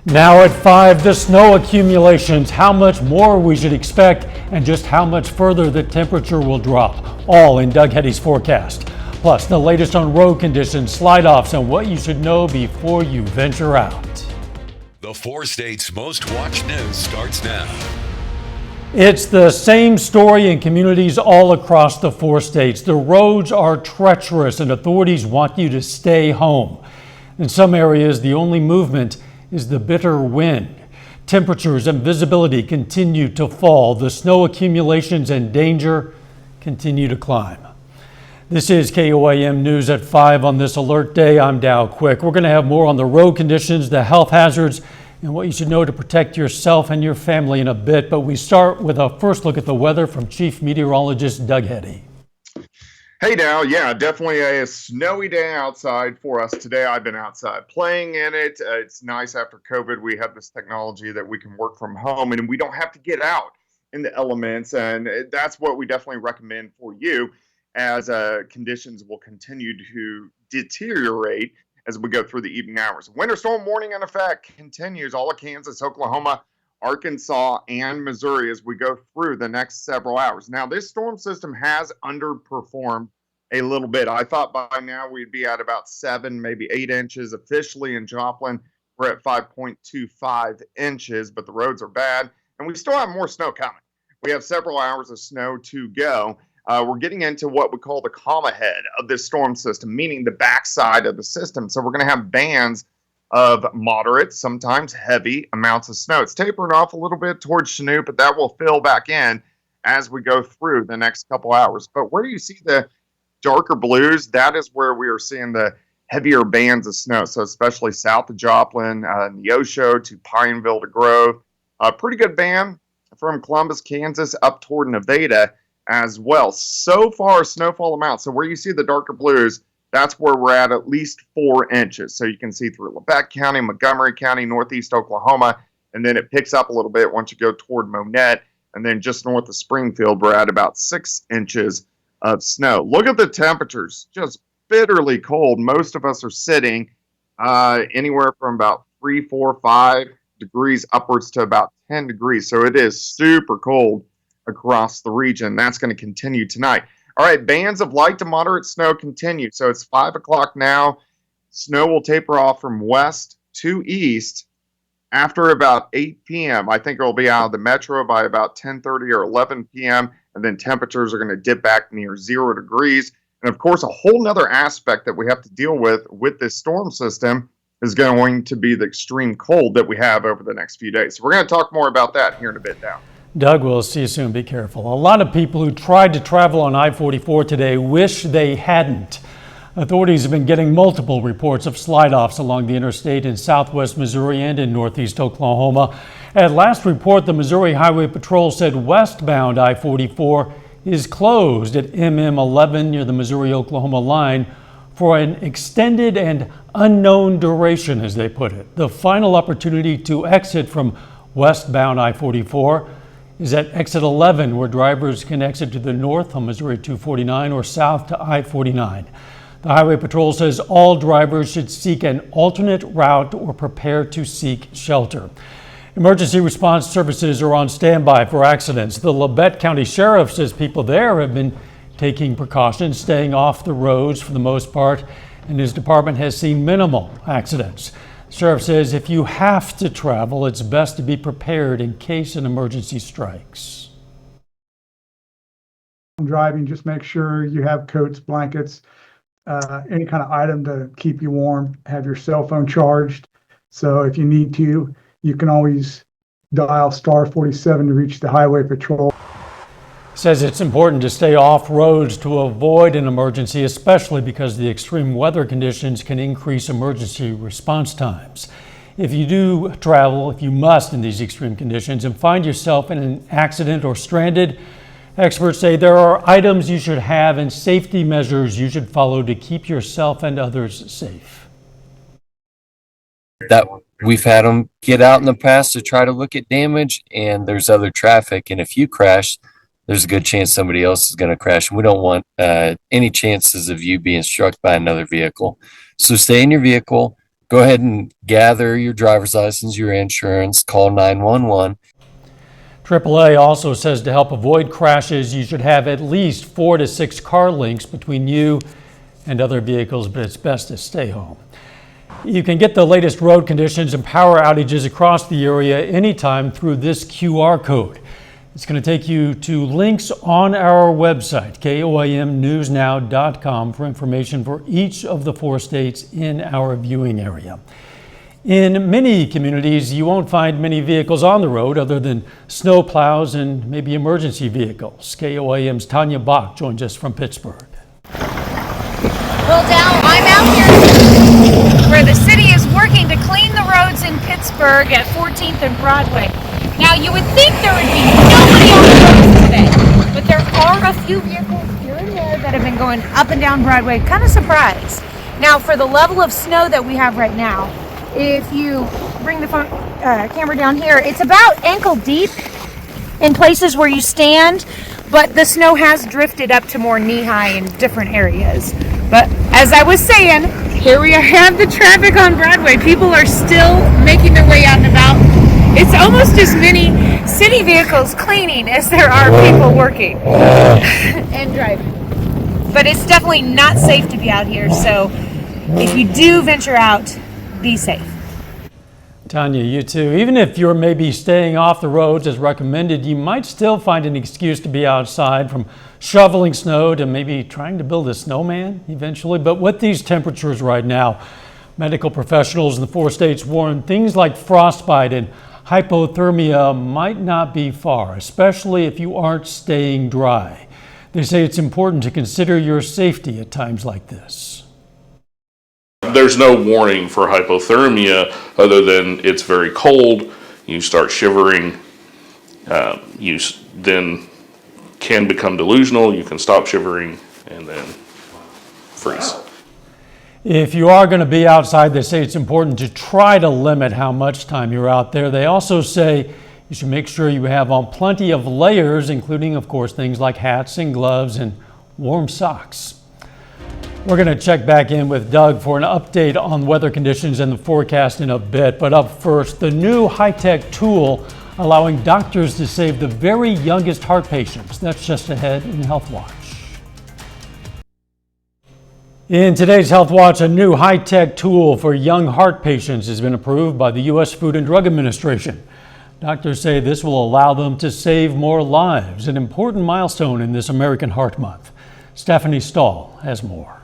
Now at 5, the snow accumulations, how much more we should expect, and just how much further the temperature will drop. All in Doug Heddy's forecast. Plus, the latest on road conditions, slide-offs, and what you should know before you venture out. The 4 states' most watched news starts now. It's the same story in communities all across the 4 states. The roads are treacherous and authorities want you to stay home. In some areas, the only movement is the bitter wind. Temperatures and visibility continue to fall. The snow accumulations and danger continue to climb. This is KOAM News at 5 on this alert day. I'm Dow Quick. We're going to have more on the road conditions, the health hazards, and what you should know to protect yourself and your family in a bit. But we start with a first look at the weather from Chief Meteorologist Doug Heddy. Hey Dow, yeah, definitely a snowy day outside for us today. I've been outside playing in it. It's nice after COVID. We have this technology that we can work from home and we don't have to get out in the elements. And that's what we definitely recommend for you as conditions will continue to deteriorate as we go through the evening hours. Winter storm warning in effect continues all of Kansas, Oklahoma, Arkansas, and Missouri as we go through the next several hours. Now, this storm system has underperformed a little bit. I thought by now we'd be at about 7, maybe 8 inches. Officially in Joplin, we're at 5.25 inches, but the roads are bad, and we still have more snow coming. We have several hours of snow to go. We're getting into what we call the comma head of this storm system, meaning the backside of the system. So we're going to have bands of moderate, sometimes heavy amounts of snow. It's tapering off a little bit towards Chinook, but that will fill back in as we go through the next couple hours. But where you see the darker blues, that is where we are seeing the heavier bands of snow. So especially south of Joplin, Neosho to Pineville to Grove. A pretty good band from Columbus, Kansas up toward Nevada as well. So far, snowfall amounts. So where you see the darker blues, that's where we're at least 4 inches. So you can see through Lebec County, Montgomery County, northeast Oklahoma, and then it picks up a little bit once you go toward Monette, and then just north of Springfield, we're at about 6 inches of snow. Look at the temperatures, just bitterly cold. Most of us are sitting anywhere from about 3, 4, 5 degrees upwards to about 10 degrees. So it is super cold across the region. That's going to continue tonight. All right, bands of light to moderate snow continue. So it's 5 o'clock now. Snow will taper off from west to east after about 8 p.m. I think it will be out of the metro by about 10:30 or 11 p.m. And then temperatures are going to dip back near 0 degrees. And of course, a whole nother aspect that we have to deal with this storm system is going to be the extreme cold that we have over the next few days. So we're going to talk more about that here in a bit now. Doug, we'll see you soon. Be careful. A lot of people who tried to travel on I-44 today wish they hadn't. Authorities have been getting multiple reports of slide-offs along the interstate in southwest Missouri and in northeast Oklahoma. At last report, the Missouri Highway Patrol said westbound I-44 is closed at MM11 near the Missouri-Oklahoma line for an extended and unknown duration, as they put it. The final opportunity to exit from westbound I-44 is at exit 11, where drivers can exit to the north on Missouri 249 or south to I-49. The Highway Patrol says all drivers should seek an alternate route or prepare to seek shelter. Emergency response services are on standby for accidents. The Lebec County Sheriff says people there have been taking precautions, staying off the roads for the most part, and his department has seen minimal accidents. The sheriff says if you have to travel, it's best to be prepared in case an emergency strikes. Driving, just make sure you have coats, blankets, any kind of item to keep you warm. Have your cell phone charged. So if you need to, you can always dial star 47 to reach the Highway Patrol. Says it's important to stay off roads to avoid an emergency, especially because the extreme weather conditions can increase emergency response times. If you do travel, if you must in these extreme conditions and find yourself in an accident or stranded, experts say there are items you should have and safety measures you should follow to keep yourself and others safe. That we've had them get out in the past to try to look at damage, and there's other traffic, and if you crash, there's a good chance somebody else is going to crash. And we don't want any chances of you being struck by another vehicle. So stay in your vehicle, Go ahead and gather your driver's license, your insurance, call 911. AAA also says to help avoid crashes, you should have at least 4 to 6 car links between you and other vehicles, but it's best to stay home. You can get the latest road conditions and power outages across the area anytime through this QR code. It's going to take you to links on our website, KOIMnewsnow.com, for information for each of the 4 states in our viewing area. In many communities, you won't find many vehicles on the road other than snow plows and maybe emergency vehicles. KOIM's Tanya Bach joins us from Pittsburgh. Well, Dal, I'm out here where the city is working to clean the roads in Pittsburgh at 14th and Broadway. Now, you would think there would be nobody on the roads today, but there are a few vehicles here and there that have been going up and down Broadway. Kind of surprised. Now, for the level of snow that we have right now, if you bring the camera down here, it's about ankle deep in places where you stand, but the snow has drifted up to more knee-high in different areas. But as I was saying, here we have the traffic on Broadway. People are still making their way out and about. It's almost as many city vehicles cleaning as there are people working and driving. But it's definitely not safe to be out here, so if you do venture out, be safe. Tanya, you too. Even if you're maybe staying off the roads as recommended, you might still find an excuse to be outside, from shoveling snow to maybe trying to build a snowman eventually. But with these temperatures right now, medical professionals in the 4 states warn things like frostbite and hypothermia might not be far, especially if you aren't staying dry. They say it's important to consider your safety at times like this. There's no warning for hypothermia other than it's very cold, you start shivering, you then can become delusional, you can stop shivering, and then freeze. If you are going to be outside, they say it's important to try to limit how much time you're out there. They also say you should make sure you have on plenty of layers, including, of course, things like hats and gloves and warm socks. We're going to check back in with Doug for an update on weather conditions and the forecast in a bit. But up first, the new high-tech tool allowing doctors to save the very youngest heart patients. That's just ahead in Health Watch. In today's Health Watch, a new high-tech tool for young heart patients has been approved by the U.S. Food and Drug Administration. Doctors say this will allow them to save more lives, an important milestone in this American Heart Month. Stephanie Stahl has more.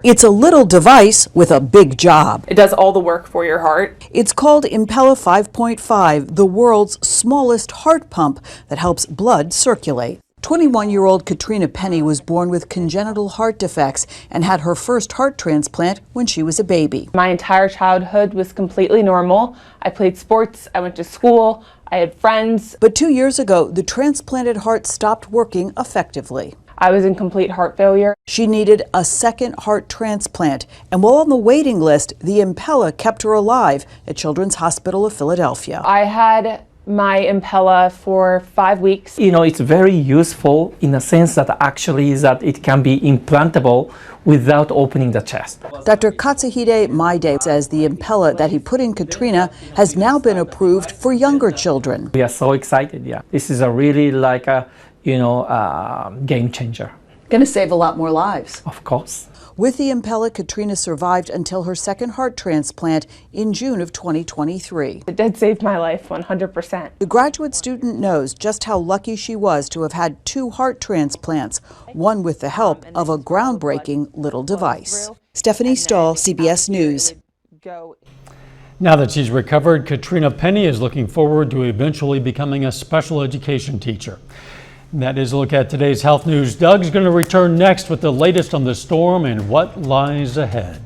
It's a little device with a big job. It does all the work for your heart. It's called Impella 5.5, the world's smallest heart pump that helps blood circulate. 21-year-old Katrina Penny was born with congenital heart defects and had her first heart transplant when she was a baby. My entire childhood was completely normal. I played sports, I went to school, I had friends. But 2 years ago, the transplanted heart stopped working effectively. I was in complete heart failure. She needed a second heart transplant, and while on the waiting list, the Impella kept her alive at Children's Hospital of Philadelphia. I had my Impella for 5 weeks. It's very useful in a sense that actually is that it can be implantable without opening the chest. Dr. Katsuhide Maide says the Impella that he put in Katrina has now been approved for younger children. We are so excited, yeah. This is a really like a, game changer. Going to save a lot more lives. Of course. With the Impella, Katrina survived until her second heart transplant in June of 2023. It did save my life 100%. The graduate student knows just how lucky she was to have had 2 heart transplants, one with the help of a groundbreaking little device. Stephanie Stahl, CBS News. Now that she's recovered, Katrina Penny is looking forward to eventually becoming a special education teacher. And that is a look at today's health news. Doug's going to return next with the latest on the storm and what lies ahead.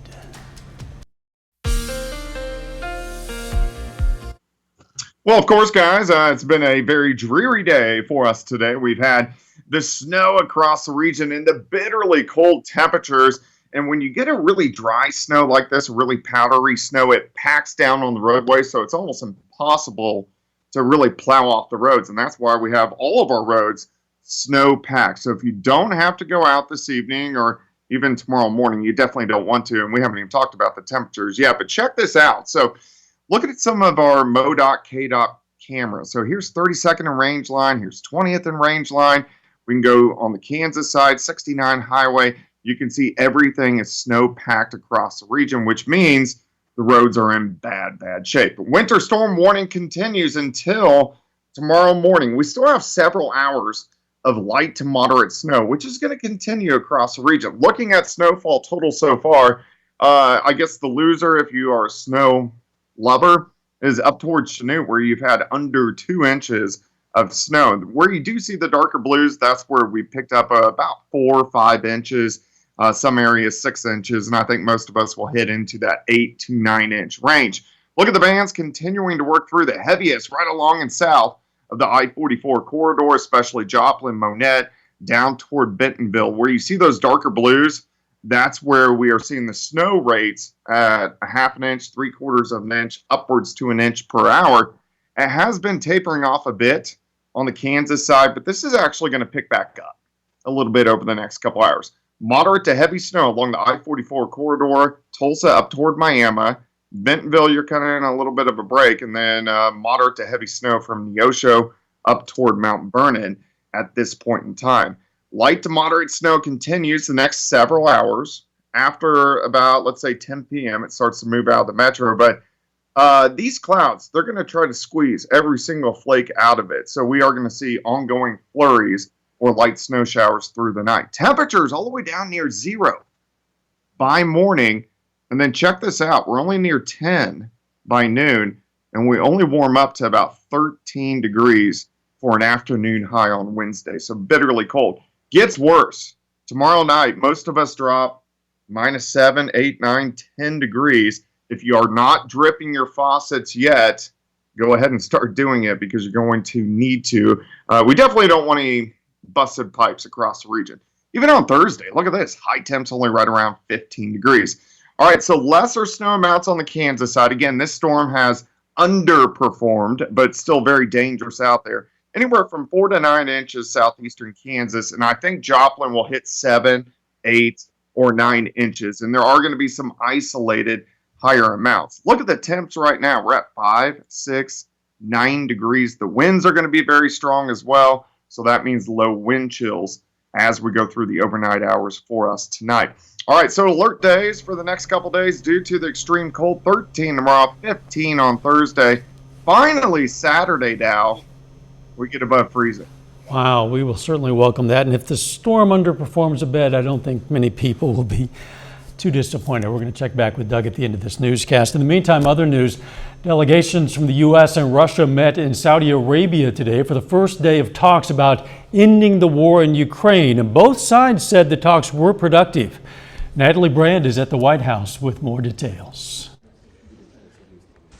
Well, of course, guys, it's been a very dreary day for us today. We've had the snow across the region and the bitterly cold temperatures. And when you get a really dry snow like this, really powdery snow, it packs down on the roadway. So it's almost impossible to really plow off the roads. And that's why we have all of our roads snow packed. So if you don't have to go out this evening, or even tomorrow morning. You definitely don't want to, and we haven't even talked about the temperatures yet, but check this out. So look at some of our MoDOT, KDOT cameras. So here's 32nd in range line, here's 20th in range line. We can go on the Kansas side, 69 highway. You can see everything is snow packed across the region, which means the roads are in bad shape. Winter storm warning continues until tomorrow morning. We still have several hours of light to moderate snow, which is going to continue across the region. Looking at snowfall total so far, I guess the loser, if you are a snow lover, is up towards Chanute, where you've had under 2 inches of snow. Where you do see the darker blues, that's where we picked up about 4 or 5 inches. Some areas 6 inches, and I think most of us will hit into that 8 to 9 inch range. Look at the bands continuing to work through the heaviest right along and south of the I-44 corridor, especially Joplin, Monette, down toward Bentonville. Where you see those darker blues, that's where we are seeing the snow rates at a half an inch, 3/4 of an inch, upwards to an inch per hour. It has been tapering off a bit on the Kansas side, but this is actually going to pick back up a little bit over the next couple hours. Moderate to heavy snow along the I-44 corridor, Tulsa up toward Miami. Bentonville, you're kind of in a little bit of a break, and then moderate to heavy snow from Neosho up toward Mount Vernon at this point in time. Light to moderate snow continues the next several hours. After about, let's say, 10 p.m., it starts to move out of the metro, but these clouds, they're going to try to squeeze every single flake out of it. So we are going to see ongoing flurries or light snow showers through the night. Temperatures all the way down near 0 by morning. And then check this out. We're only near 10 by noon, and we only warm up to about 13 degrees for an afternoon high on Wednesday. So bitterly cold. Gets worse. Tomorrow night, most of us drop -7, 8, 9, 10 degrees. If you are not dripping your faucets yet, go ahead and start doing it, because you're going to need to. We definitely don't want any busted pipes across the region. Even on Thursday, look at this. High temps only right around 15 degrees. All right, so lesser snow amounts on the Kansas side. Again, this storm has underperformed, but still very dangerous out there. Anywhere from 4 to 9 inches southeastern Kansas, and I think Joplin will hit 7, 8, or 9 inches. And there are going to be some isolated higher amounts. Look at the temps right now. We're at 5, 6, 9 degrees. The winds are going to be very strong as well, so that means low wind chills as we go through the overnight hours for us tonight. All right, so alert days for the next couple days due to the extreme cold. 13 tomorrow, 15 on Thursday. Finally, Saturday, Dow, we get above freezing. Wow, we will certainly welcome that. And if the storm underperforms a bit, I don't think many people will be too disappointed. We're going to check back with Doug at the end of this newscast. In the meantime, other news. Delegations from the U.S. and Russia met in Saudi Arabia today for the first day of talks about ending the war in Ukraine. And both sides said the talks were productive. Natalie Brand is at the White House with more details.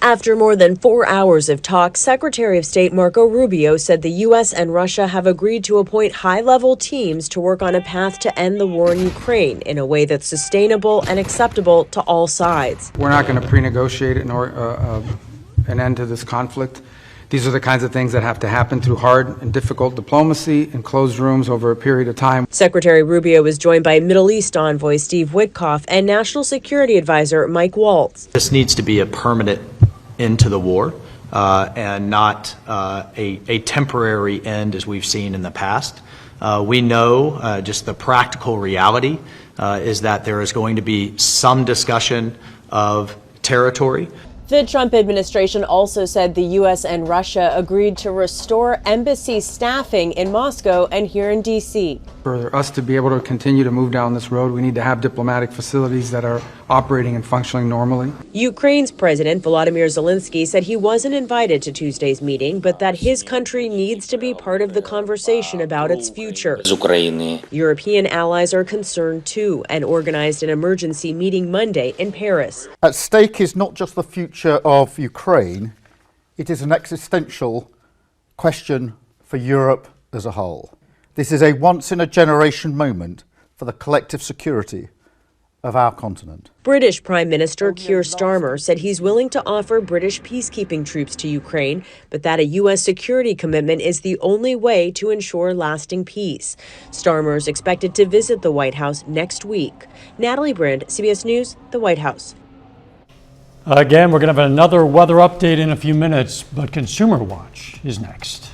After more than 4 hours of talks, Secretary of State Marco Rubio said the U.S. and Russia have agreed to appoint high-level teams to work on a path to end the war in Ukraine in a way that's sustainable and acceptable to all sides. We're not going to pre-negotiate an end to this conflict. These are the kinds of things that have to happen through hard and difficult diplomacy in closed rooms over a period of time. Secretary Rubio was joined by Middle East envoy Steve Witkoff and National Security Advisor Mike Waltz. This needs to be a permanent end to the war and not a temporary end as we've seen in the past. We know just the practical reality is that there is going to be some discussion of territory. The Trump administration also said the U.S. and Russia agreed to restore embassy staffing in Moscow and here in D.C. For us to be able to continue to move down this road, we need to have diplomatic facilities that are operating and functioning normally. Ukraine's President Volodymyr Zelensky said he wasn't invited to Tuesday's meeting, but that his country needs to be part of the conversation about its future. European allies are concerned too and organized an emergency meeting Monday in Paris. At stake is not just the future of Ukraine, it is an existential question for Europe as a whole. This is a once-in-a-generation moment for the collective security of our continent. British Prime Minister Keir Starmer said he's willing to offer British peacekeeping troops to Ukraine, but that a U.S. security commitment is the only way to ensure lasting peace. Starmer is expected to visit the White House next week. Natalie Brand, CBS News, the White House. Again, we're going to have another weather update in a few minutes, but Consumer Watch is next.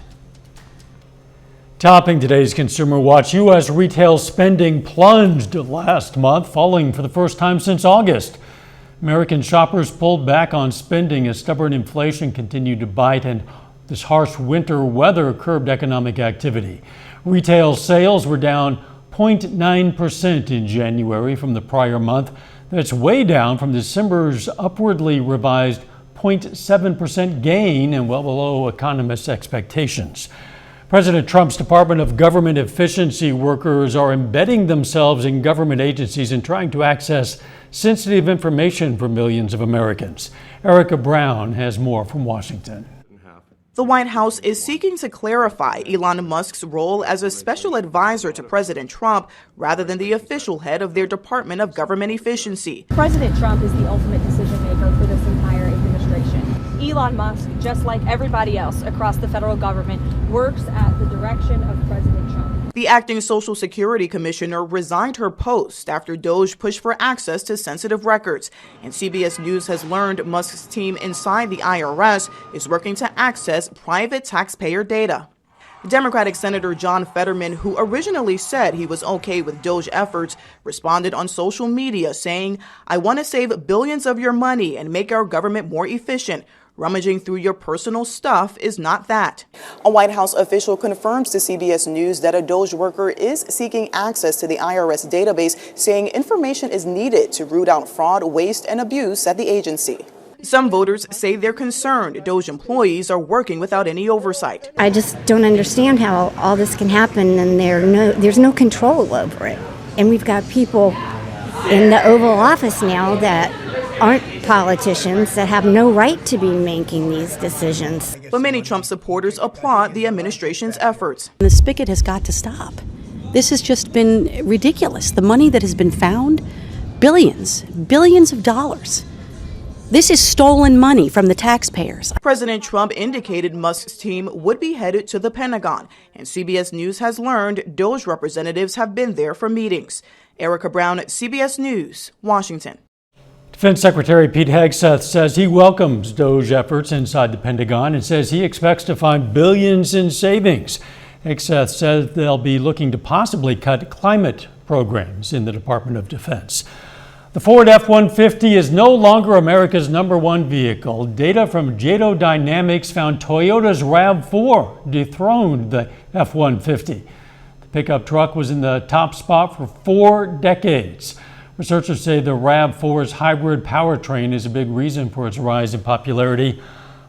Topping today's Consumer Watch, U.S. retail spending plunged last month, falling for the first time since August. American shoppers pulled back on spending as stubborn inflation continued to bite, and this harsh winter weather curbed economic activity. Retail sales were down 0.9% in January from the prior month. That's way down from December's upwardly revised 0.7% gain and well below economists' expectations. President Trump's Department of Government Efficiency workers are embedding themselves in government agencies and trying to access sensitive information for millions of Americans. Erica Brown has more from Washington. The White House is seeking to clarify Elon Musk's role as a special advisor to President Trump rather than the official head of their Department of Government Efficiency. President Trump is the ultimate decision maker for this entire administration. Elon Musk, just like everybody else across the federal government, works at the direction of President Trump. The acting Social Security Commissioner resigned her post after DOJ pushed for access to sensitive records. And CBS News has learned Musk's team inside the IRS is working to access private taxpayer data. Democratic Senator John Fetterman, who originally said he was okay with DOJ efforts, responded on social media saying, "I want to save billions of your money and make our government more efficient. Rummaging through your personal stuff is not that." A White House official confirms to CBS News that a DOJ worker is seeking access to the IRS database, saying information is needed to root out fraud, waste, and abuse at the agency. Some voters say they're concerned DOJ employees are working without any oversight. I just don't understand how all this can happen and there's no control over it. And we've got people in the Oval Office now that aren't politicians, that have no right to be making these decisions. But many Trump supporters applaud the administration's efforts. The spigot has got to stop. This has just been ridiculous. The money that has been found, billions of dollars. This is stolen money from the taxpayers. President Trump indicated Musk's team would be headed to the Pentagon, and CBS News has learned DOJ representatives have been there for meetings. Erica Brown, CBS News, Washington. Defense Secretary Pete Hegseth says he welcomes DOJ efforts inside the Pentagon and says he expects to find billions in savings. Hegseth says they'll be looking to possibly cut climate programs in the Department of Defense. The Ford F-150 is no longer America's #1 vehicle. Data from JATO Dynamics found Toyota's RAV4 dethroned the F-150. The pickup truck was in the top spot for 4 decades. Researchers say the RAV4's hybrid powertrain is a big reason for its rise in popularity.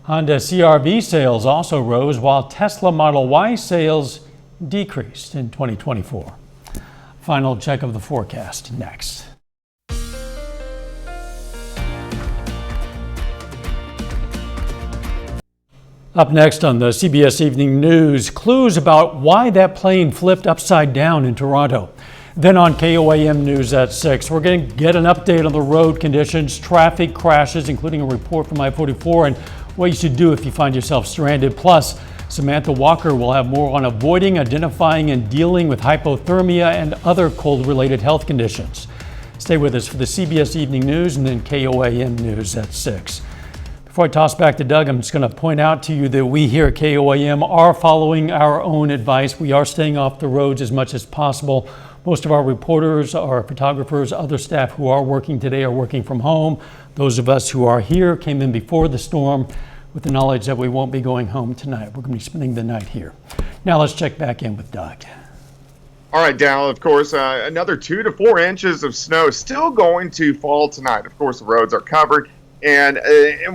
Honda CR-V sales also rose, while Tesla Model Y sales decreased in 2024. Final check of the forecast next. Up next on the CBS Evening News, clues about why that plane flipped upside down in Toronto. Then on KOAM News at 6, we're going to get an update on the road conditions, traffic crashes, including a report from I-44 and what you should do if you find yourself stranded. Plus, Samantha Walker will have more on avoiding, identifying, and dealing with hypothermia and other cold-related health conditions. Stay with us for the CBS Evening News and then KOAM News at 6. Before I toss back to Doug, I'm just going to point out to you that we here at KOAM are following our own advice. We are staying off the roads as much as possible. Most of our reporters, our photographers, other staff who are working today are working from home. Those of us who are here came in before the storm with the knowledge that we won't be going home tonight. We're going to be spending the night here. Now let's check back in with Doug. All right, Dal, of course, another 2 to 4 inches of snow still going to fall tonight. Of course, the roads are covered. And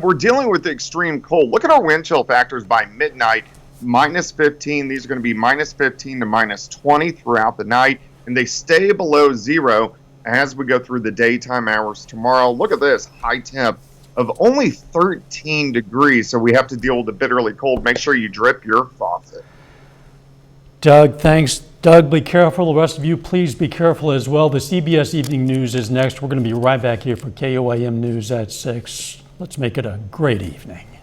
we're dealing with the extreme cold. Look at our wind chill factors by midnight, -15. These are going to be -15 to -20 throughout the night, and they stay below zero as we go through the daytime hours tomorrow. Look at this high temp of only 13 degrees, so we have to deal with the bitterly cold. Make sure you drip your faucet. Doug, thanks. Doug, be careful. The rest of you, please be careful as well. The CBS Evening News is next. We're going to be right back here for KOAM News at 6. Let's make it a great evening.